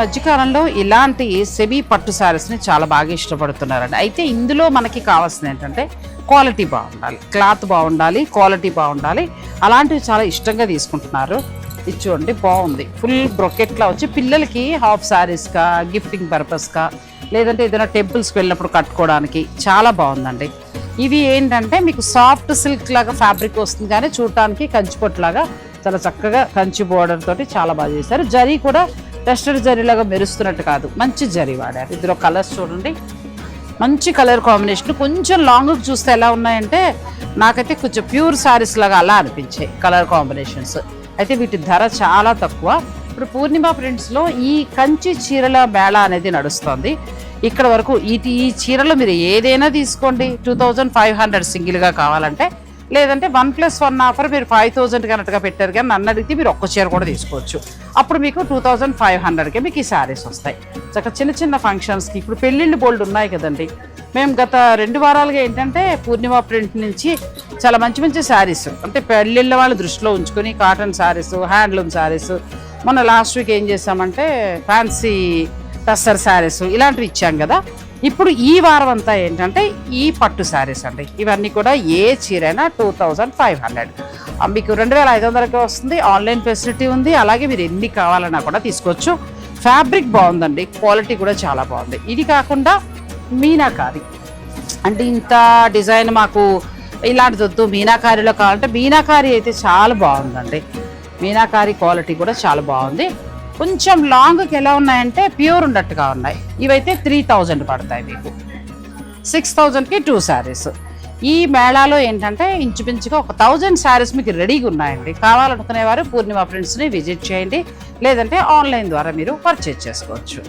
మధ్యకాలంలో ఇలాంటి సెమీ పట్టు శారీస్ని చాలా బాగా ఇష్టపడుతున్నారండి. అయితే ఇందులో మనకి కావాల్సింది ఏంటంటే క్వాలిటీ బాగుండాలి, క్లాత్ బాగుండాలి, క్వాలిటీ బాగుండాలి. అలాంటివి చాలా ఇష్టంగా తీసుకుంటున్నారు. ఇది చూడండి బాగుంది, ఫుల్ బ్రొకెట్లా వచ్చి పిల్లలకి హాఫ్ శారీస్గా, గిఫ్టింగ్ పర్పస్గా, లేదంటే ఏదైనా టెంపుల్స్కి వెళ్ళినప్పుడు కట్టుకోవడానికి చాలా బాగుందండి. ఇవి ఏంటంటే మీకు సాఫ్ట్ సిల్క్ లాగా ఫ్యాబ్రిక్ వస్తుంది, కానీ చూడటానికి కంచిపొట్టులాగా చాలా చక్కగా కంచి బోర్డర్ తోటి చాలా బాగా చేశారు. జరీ కూడా టెస్టెడ్ జరీలాగా మెరుస్తున్నట్టు కాదు, మంచి జరీ వాడారు. ఇందులో కలర్స్ చూడండి, మంచి కలర్ కాంబినేషన్. కొంచెం లాంగ్కి చూస్తే ఎలా ఉన్నాయంటే నాకైతే కొంచెం ప్యూర్ శారీస్ లాగా అలా అనిపించాయి కలర్ కాంబినేషన్స్. అయితే వీటి ధర చాలా తక్కువ. ఇప్పుడు పూర్ణిమ ప్రింట్స్లో ఈ కంచి చీరల మేళ అనేది నడుస్తుంది. ఇక్కడ వరకు ఈ చీరలో మీరు ఏదైనా తీసుకోండి, 2500 సింగిల్గా కావాలంటే, లేదంటే 1+1 ఆఫర్ మీరు 5000 కన్నట్టుగా పెట్టారు. కానీ నన్ను అడిగితే మీరు ఒక్క చీర కూడా తీసుకోవచ్చు. అప్పుడు మీకు 2500కే మీకు ఈ శారీస్ వస్తాయి. చక్కగా చిన్న చిన్న ఫంక్షన్స్కి, ఇప్పుడు పెళ్ళిళ్ళు బోల్డ్ ఉన్నాయి కదండి. మేము గత 2 వారాలుగా ఏంటంటే పూర్ణిమ ప్రింట్ నుంచి చాలా మంచి మంచి శారీస్, అంటే పెళ్ళిళ్ళ వాళ్ళు దృష్టిలో ఉంచుకొని కాటన్ శారీస్, హ్యాండ్లూమ్ శారీస్, మొన్న లాస్ట్ వీక్ ఏం చేసామంటే ఫ్యాన్సీ టస్సర్ శారీస్ ఇలాంటివి ఇచ్చాం కదా. ఇప్పుడు ఈ వారం అంతా ఏంటంటే ఈ పట్టు శారీస్ అండి. ఇవన్నీ కూడా ఏ చీరైనా 2500, మీకు 2500కే వస్తుంది. ఆన్లైన్ ఫెసిలిటీ ఉంది. అలాగే మీరు ఎన్ని కావాలన్నా కూడా తీసుకోవచ్చు. ఫ్యాబ్రిక్ బాగుందండి, క్వాలిటీ కూడా చాలా బాగుంది. ఇది కాకుండా మీనాకారి, అంటే ఇంత డిజైన్ మాకు ఇలాంటిది వద్దు, మీనాకారిలో కావాలంటే మీనాకారి అయితే చాలా బాగుందండి. మీనాకారి క్వాలిటీ కూడా చాలా బాగుంది. కొంచెం లాంగ్కి ఎలా ఉన్నాయంటే ప్యూర్ ఉన్నట్టుగా ఉన్నాయి. ఇవైతే 3000 పడతాయి మీకు, 6000కి 2 శారీస్. ఈ మేళాలో ఏంటంటే ఇంచుమించుగా 1000 శారీస్ మీకు రెడీగా ఉన్నాయండి. కావాలనుకునేవారు పూర్ణిమ ప్రింట్స్ని విజిట్ చేయండి, లేదంటే ఆన్లైన్ ద్వారా మీరు పర్చేజ్ చేసుకోవచ్చు.